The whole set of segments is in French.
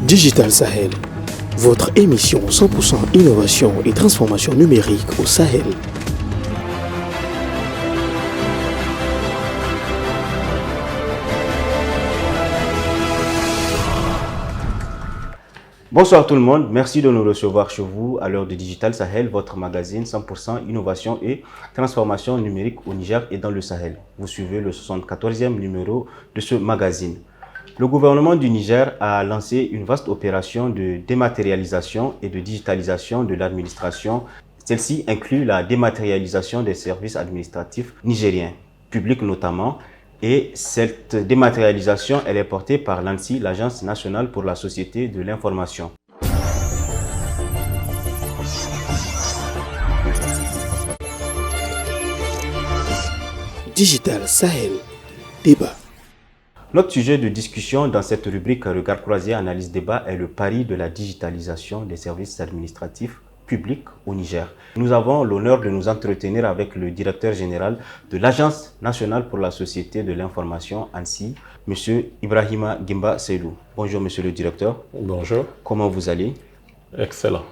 Digital Sahel, votre émission 100% innovation et transformation numérique au Sahel. Bonsoir tout le monde, merci de nous recevoir chez vous à l'heure de Digital Sahel, votre magazine 100% innovation et transformation numérique au Niger et dans le Sahel. Vous suivez le 74e numéro de ce magazine. Le gouvernement du Niger a lancé une vaste opération de dématérialisation et de digitalisation de l'administration. Celle-ci inclut la dématérialisation des services administratifs nigériens, publics notamment. Et cette dématérialisation, elle est portée par l'ANSSI, l'Agence nationale pour la société de l'information. Digital Sahel, débat. Notre sujet de discussion dans cette rubrique Regard croisé, analyse débat est le pari de la digitalisation des services administratifs publics au Niger. Nous avons l'honneur de nous entretenir avec le directeur général de l'Agence nationale pour la société de l'information, ANSSI, M. Ibrahima Gimba Seydou. Bonjour Monsieur le directeur. Bonjour. Comment vous allez? Excellent.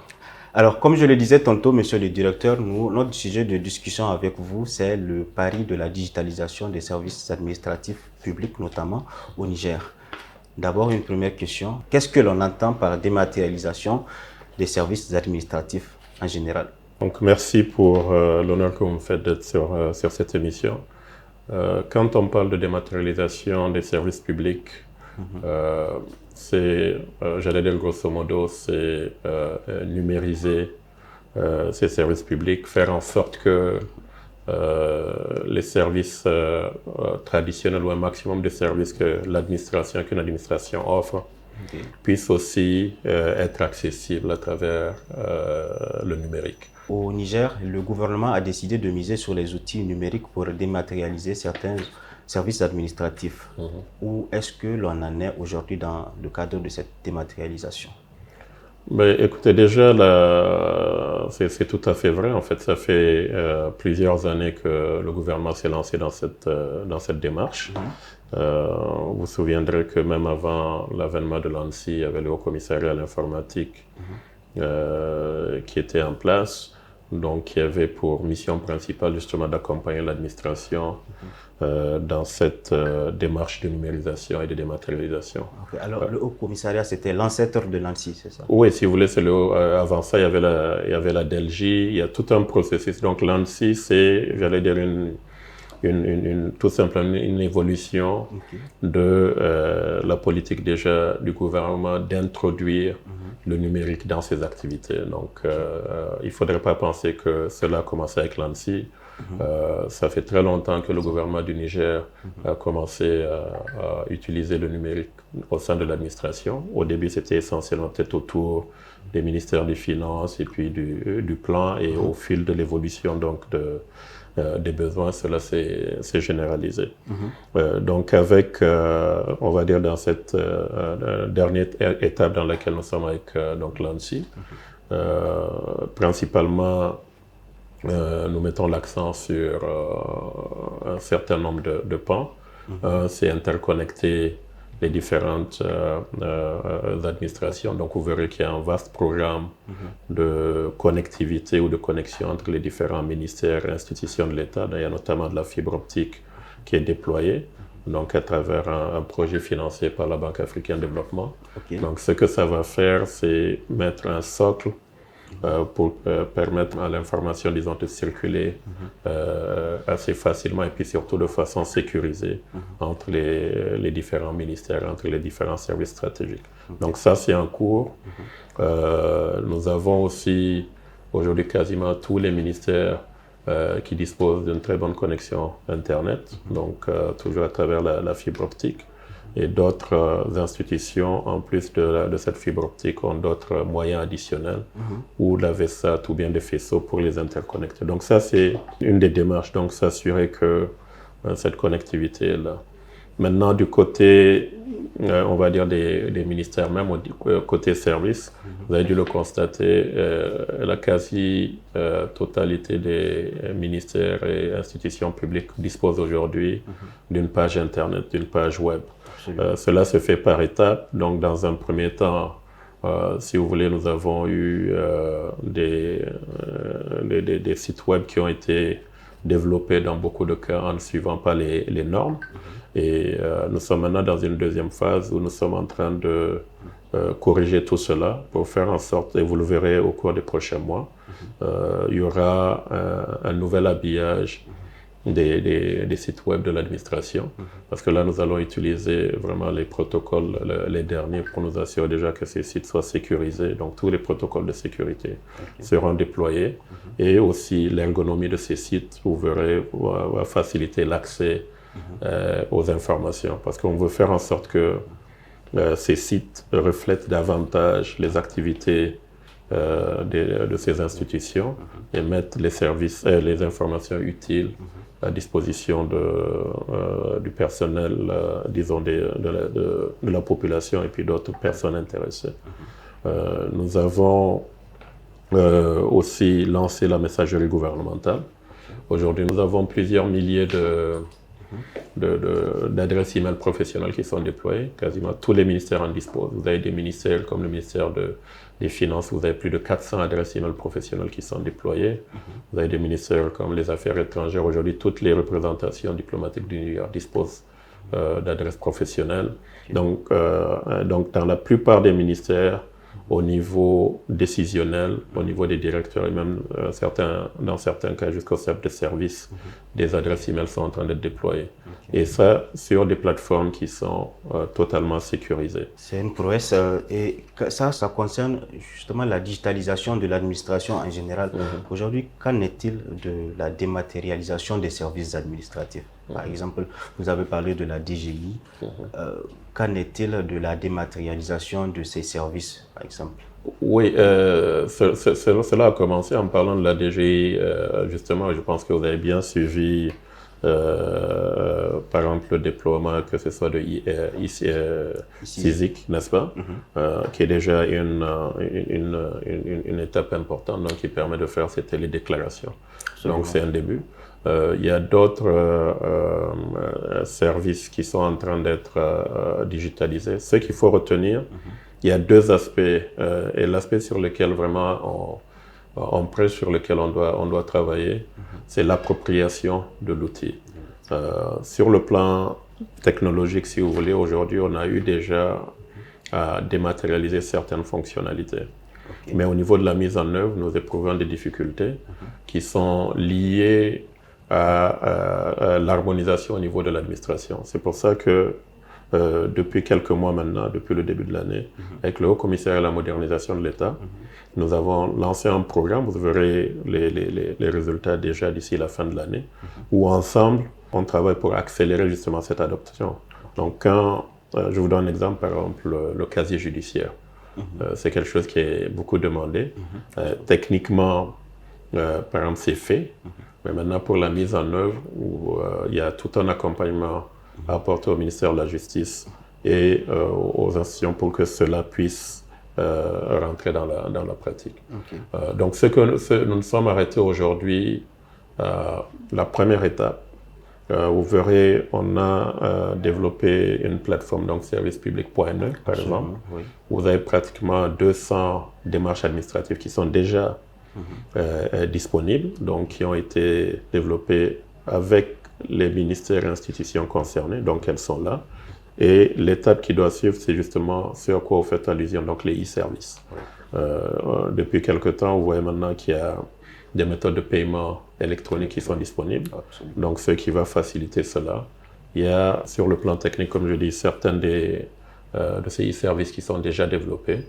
Alors, comme je le disais tantôt, Monsieur le directeur, notre sujet de discussion avec vous, c'est le pari de la digitalisation des services administratifs publics, notamment au Niger. D'abord, une première question. Qu'est-ce que l'on entend par dématérialisation des services administratifs en général? Donc, merci pour l'honneur que vous me faites d'être sur cette émission. Quand on parle de dématérialisation des services publics, c'est, j'allais dire grosso modo, c'est numériser ces services publics, faire en sorte que les services traditionnels ou un maximum de services qu'une administration offre puissent aussi être accessibles à travers le numérique. Au Niger, le gouvernement a décidé de miser sur les outils numériques pour dématérialiser certains services administratifs. Où est-ce que l'on en est aujourd'hui dans le cadre de cette dématérialisation? Ben, écoutez, déjà, c'est tout à fait vrai. En fait, ça fait plusieurs années que le gouvernement s'est lancé dans cette démarche. Vous vous souviendrez que même avant l'avènement de l'ANSSI, il y avait le Haut Commissariat à l'informatique qui était en place, donc qui avait pour mission principale justement d'accompagner l'administration dans cette démarche de numérisation et de dématérialisation. Okay. Alors, le Haut Commissariat, c'était l'ancêtre de l'ANSSI, c'est ça? Oui, si vous voulez, avant ça, il y avait la DELGI, il y a tout un processus. Donc l'ANSSI, c'est, j'allais dire, tout simplement une évolution de la politique déjà du gouvernement d'introduire le numérique dans ses activités. Donc il ne faudrait pas penser que cela a commencé avec l'ANSSI. Ça fait très longtemps que le gouvernement du Niger a commencé à utiliser le numérique au sein de l'administration. Au début, c'était essentiellement peut-être autour des ministères des Finances et puis du plan, et au fil de l'évolution donc des besoins, cela s'est généralisé. Donc avec, on va dire dans cette dernière étape dans laquelle nous sommes avec donc l'ANSSI, principalement nous mettons l'accent sur un certain nombre de pans. C'est interconnecter les différentes administrations. Donc vous verrez qu'il y a un vaste programme de connectivité ou de connexion entre les différents ministères et institutions de l'État. Il y a notamment de la fibre optique qui est déployée, donc à travers un projet financé par la Banque africaine de développement. Donc ce que ça va faire, c'est mettre un socle pour permettre à l'information, disons, de circuler assez facilement et puis surtout de façon sécurisée entre les différents ministères, entre les différents services stratégiques. Donc ça, c'est en cours. Nous avons aussi aujourd'hui quasiment tous les ministères qui disposent d'une très bonne connexion Internet, donc toujours à travers la fibre optique. Et d'autres institutions, en plus de cette fibre optique, ont d'autres moyens additionnels, ou la VSAT ou bien des faisceaux pour les interconnecter. Donc ça, c'est une des démarches, donc s'assurer que cette connectivité est là. Maintenant, du côté, on va dire, des ministères même, côté service, vous avez dû le constater, la quasi-totalité des ministères et institutions publiques disposent aujourd'hui d'une page Internet, d'une page web. Cela se fait par étapes. Donc, dans un premier temps, Si vous voulez, nous avons eu des sites web qui ont été développés dans beaucoup de cas en ne suivant pas les normes. Et nous sommes maintenant dans une deuxième phase où nous sommes en train de corriger tout cela pour faire en sorte, et vous le verrez au cours des prochains mois, il y aura un nouvel habillage des sites web de l'administration, parce que là nous allons utiliser vraiment les protocoles les derniers pour nous assurer déjà que ces sites soient sécurisés. Donc tous les protocoles de sécurité seront déployés, et aussi l'ergonomie de ces sites, vous verrez, va faciliter l'accès aux informations, parce qu'on veut faire en sorte que ces sites reflètent davantage les activités de ces institutions et mettent les services, les informations utiles à disposition du personnel, disons, de la population et puis d'autres personnes intéressées. Nous avons aussi lancé la messagerie gouvernementale. Aujourd'hui, nous avons plusieurs milliers d'adresses email professionnelles qui sont déployées. Quasiment tous les ministères en disposent. Vous avez des ministères comme le ministère des Finances, vous avez plus de 400 adresses email professionnelles qui sont déployées. Vous avez des ministères comme les Affaires étrangères. Aujourd'hui, toutes les représentations diplomatiques du New York disposent d'adresses professionnelles. Donc, dans la plupart des ministères, au niveau décisionnel, au niveau des directeurs et même dans certains cas jusqu'au chef de service, des adresses email sont en train d'être déployées. Et ça sur des plateformes qui sont totalement sécurisées. C'est une prouesse et ça concerne justement la digitalisation de l'administration en général. Aujourd'hui, qu'en est-il de la dématérialisation des services administratifs? Par exemple, vous avez parlé de la DGI. Qu'en est-il de la dématérialisation de ces services, par exemple? Oui, cela a commencé en parlant de la DGI. Justement, je pense que vous avez bien suivi, par exemple, le déploiement, que ce soit de CISIC, n'est-ce pas, qui est déjà une étape importante, donc qui permet de faire ces télédéclarations. Absolument. Donc c'est un début. Il y a d'autres services qui sont en train d'être digitalisés. Ce qu'il faut retenir, il y a deux aspects, et l'aspect sur lequel vraiment on presse, sur lequel on doit travailler, c'est l'appropriation de l'outil. Sur le plan technologique, si vous voulez, aujourd'hui, on a eu déjà à dématérialiser certaines fonctionnalités. Mais au niveau de la mise en œuvre, nous éprouvons des difficultés qui sont liées à l'harmonisation au niveau de l'administration. C'est pour ça que depuis quelques mois maintenant, depuis le début de l'année, avec le Haut-Commissaire à la modernisation de l'État, nous avons lancé un programme, vous verrez les résultats déjà d'ici la fin de l'année, où ensemble, on travaille pour accélérer justement cette adoption. Donc je vous donne un exemple, par exemple, le casier judiciaire. C'est quelque chose qui est beaucoup demandé. Techniquement, par exemple, c'est fait. Mais maintenant, pour la mise en œuvre, où il y a tout un accompagnement à apporter au ministère de la Justice et aux institutions pour que cela puisse rentrer dans la pratique. Donc, nous nous sommes arrêtés aujourd'hui, la première étape. Vous verrez, on a développé une plateforme, donc servicepublic.ne, par exemple. Oui. Vous avez pratiquement 200 démarches administratives qui sont déjà disponibles, donc qui ont été développées avec les ministères et institutions concernées, donc elles sont là. Et l'étape qui doit suivre, c'est justement ce à quoi vous faites allusion, donc les e-services. Depuis quelque temps, vous voyez maintenant qu'il y a des méthodes de paiement électroniques qui sont disponibles, donc ce qui va faciliter cela. Il y a, sur le plan technique, comme je dis, certains de ces e-services qui sont déjà développés,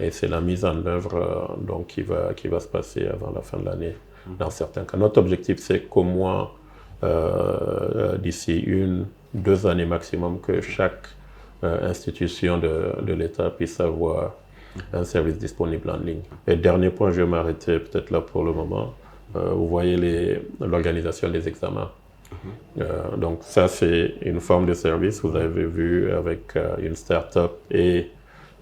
et c'est la mise en œuvre donc, qui va se passer avant la fin de l'année dans certains cas. Notre objectif, c'est qu'au moins d'ici 1-2 années maximum, que chaque institution de l'État puisse avoir un service disponible en ligne. Et dernier point, je vais m'arrêter peut-être là pour le moment. Vous voyez l'organisation des examens. Donc ça, c'est une forme de service. Vous avez vu avec une start-up et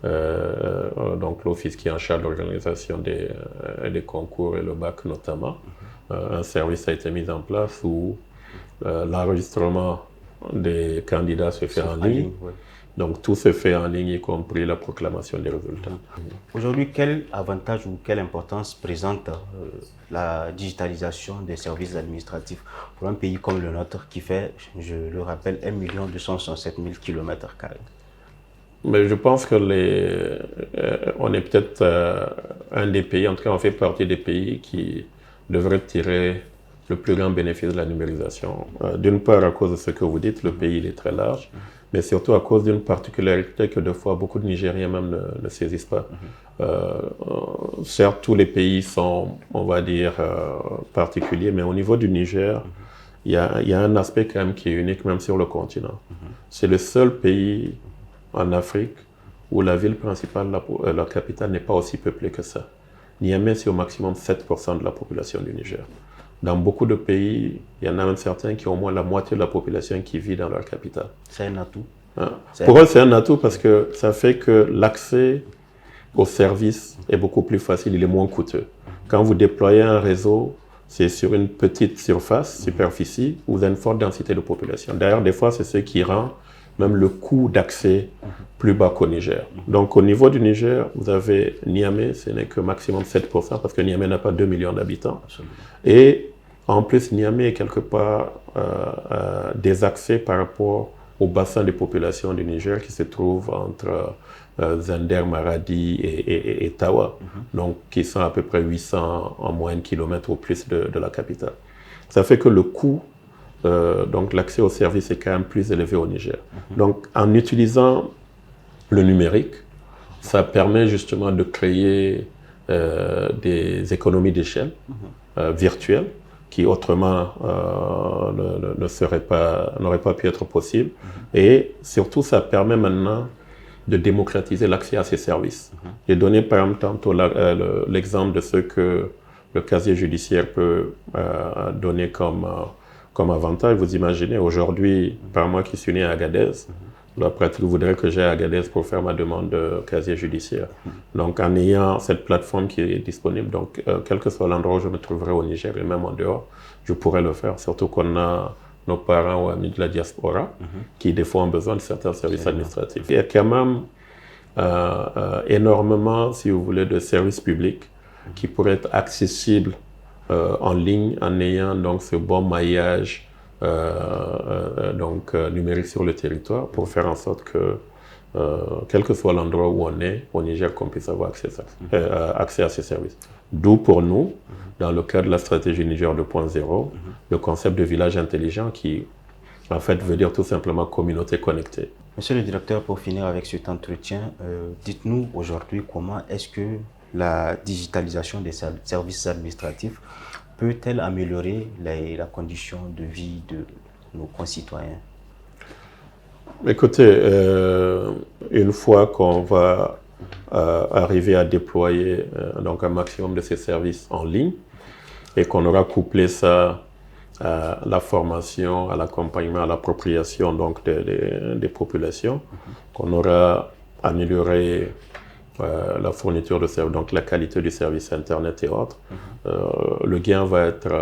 donc l'office qui est en charge de l'organisation des concours et le bac notamment. Un service a été mis en place où l'enregistrement des candidats se fait en ligne. Donc tout se fait en ligne, y compris la proclamation des résultats. Aujourd'hui, quel avantage ou quelle importance présente la digitalisation des services administratifs pour un pays comme le nôtre qui fait, je le rappelle, 1 267 000 km²? Mais je pense que on est peut-être un des pays, en tout cas on fait partie des pays qui devraient tirer le plus grand bénéfice de la numérisation. D'une part à cause de ce que vous dites, le pays il est très large, mais surtout à cause d'une particularité que des fois beaucoup de Nigériens même ne saisissent pas. Certes, tous les pays sont, on va dire, particuliers, mais au niveau du Niger, il y a un aspect quand même qui est unique même sur le continent. C'est le seul pays en Afrique où la ville principale, la capitale, n'est pas aussi peuplée que ça. Niamey, c'est au maximum 7% de la population du Niger. Dans beaucoup de pays, il y en a même certains qui ont au moins la moitié de la population qui vit dans leur capitale. C'est un atout. Pour eux, c'est un atout parce que ça fait que l'accès aux services est beaucoup plus facile, il est moins coûteux. Quand vous déployez un réseau, c'est sur une petite superficie, où vous avez une forte densité de population. D'ailleurs, des fois, c'est ce qui rend même le coût d'accès plus bas qu'au Niger. Donc, au niveau du Niger, vous avez Niamey, ce n'est que maximum 7%, parce que Niamey n'a pas 2 millions d'habitants. Et en plus, Niamey est quelque part désaxé par rapport au bassin de population du Niger qui se trouve entre Zender, Maradi et Tawa, donc qui sont à peu près 800 en moyenne kilomètres au plus de la capitale. Ça fait que le coût, donc l'accès aux services est quand même plus élevé au Niger. Donc en utilisant le numérique, ça permet justement de créer des économies d'échelle virtuelles qui autrement n'auraient pas pu être possibles. Et surtout, ça permet maintenant de démocratiser l'accès à ces services. J'ai donné par exemple tantôt l'exemple de ce que le casier judiciaire peut donner comme avantage. Vous imaginez, aujourd'hui, par moi qui suis né à Agadez, la pratique voudrait que j'aille à Agadez pour faire ma demande de casier judiciaire. Donc, en ayant cette plateforme qui est disponible, donc, quel que soit l'endroit où je me trouverai au Niger et même en dehors, je pourrais le faire. Surtout qu'on a nos parents ou amis de la diaspora qui, des fois, ont besoin de certains services administratifs. Il y a quand même énormément, si vous voulez, de services publics qui pourraient être accessibles en ligne en ayant donc ce bon maillage numérique sur le territoire pour faire en sorte que, quel que soit l'endroit où on est, au Niger, qu'on puisse avoir accès à ces services. D'où pour nous, dans le cadre de la stratégie Niger 2.0, le concept de village intelligent qui, en fait, veut dire tout simplement communauté connectée. Monsieur le directeur, pour finir avec cet entretien, dites-nous aujourd'hui comment est-ce que la digitalisation des services administratifs peut-elle améliorer la condition de vie de nos concitoyens? Écoutez, une fois qu'on va arriver à déployer donc un maximum de ces services en ligne et qu'on aura couplé ça à la formation, à l'accompagnement, à l'appropriation donc des populations, qu'on aura amélioré la fourniture de services, donc la qualité du service Internet et autres, le gain va être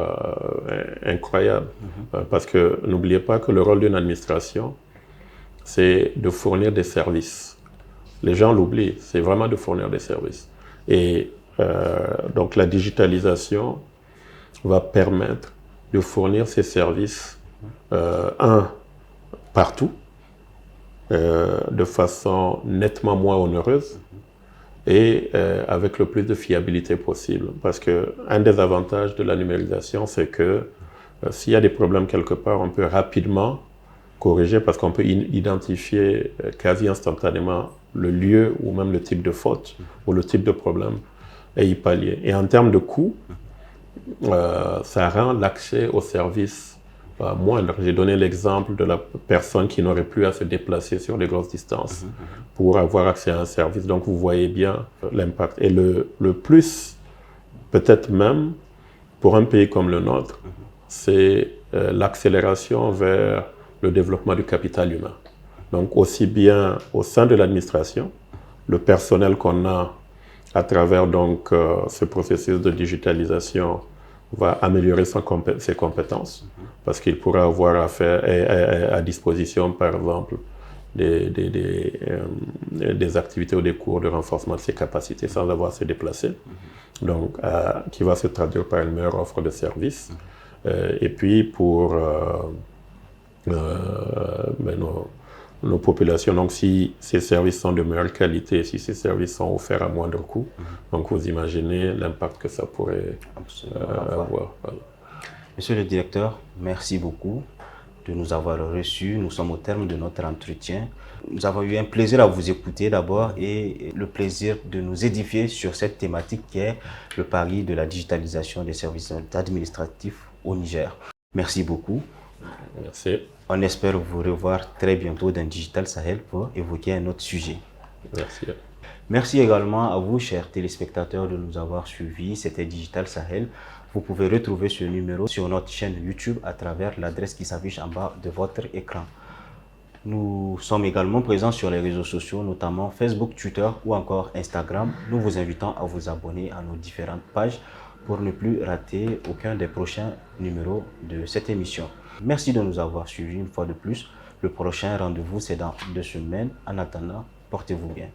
incroyable. Parce que n'oubliez pas que le rôle d'une administration, c'est de fournir des services. Les gens l'oublient, c'est vraiment de fournir des services. Et donc la digitalisation va permettre de fournir ces services, partout, de façon nettement moins onéreuse, et avec le plus de fiabilité possible. Parce qu'un des avantages de la numérisation, c'est que s'il y a des problèmes quelque part, on peut rapidement corriger parce qu'on peut identifier quasi instantanément le lieu ou même le type de faute ou le type de problème et y pallier. Et en termes de coûts, ça rend l'accès aux services moindre. J'ai donné l'exemple de la personne qui n'aurait plus à se déplacer sur des grosses distances pour avoir accès à un service. Donc vous voyez bien l'impact. Et le plus, peut-être même, pour un pays comme le nôtre, c'est l'accélération vers le développement du capital humain. Donc aussi bien au sein de l'administration, le personnel qu'on a à travers donc, ce processus de digitalisation va améliorer ses compétences parce qu'il pourra avoir à disposition, par exemple, des activités ou des cours de renforcement de ses capacités sans avoir à se déplacer. Donc, qui va se traduire par une meilleure offre de services. Et puis, pour nos populations, donc si ces services sont de meilleure qualité, si ces services sont offerts à moindre coût, donc vous imaginez l'impact que ça pourrait avoir. Voilà. Monsieur le directeur, merci beaucoup de nous avoir reçus. Nous sommes au terme de notre entretien. Nous avons eu un plaisir à vous écouter d'abord et le plaisir de nous édifier sur cette thématique qui est le pari de la digitalisation des services administratifs au Niger. Merci beaucoup. Merci. On espère vous revoir très bientôt dans Digital Sahel pour évoquer un autre sujet. Merci. Merci également à vous, chers téléspectateurs, de nous avoir suivis. C'était Digital Sahel. Vous pouvez retrouver ce numéro sur notre chaîne YouTube à travers l'adresse qui s'affiche en bas de votre écran. Nous sommes également présents sur les réseaux sociaux, notamment Facebook, Twitter ou encore Instagram. Nous vous invitons à vous abonner à nos différentes pages pour ne plus rater aucun des prochains numéros de cette émission. Merci de nous avoir suivis une fois de plus. Le prochain rendez-vous, c'est dans 2 semaines. En attendant, portez-vous bien.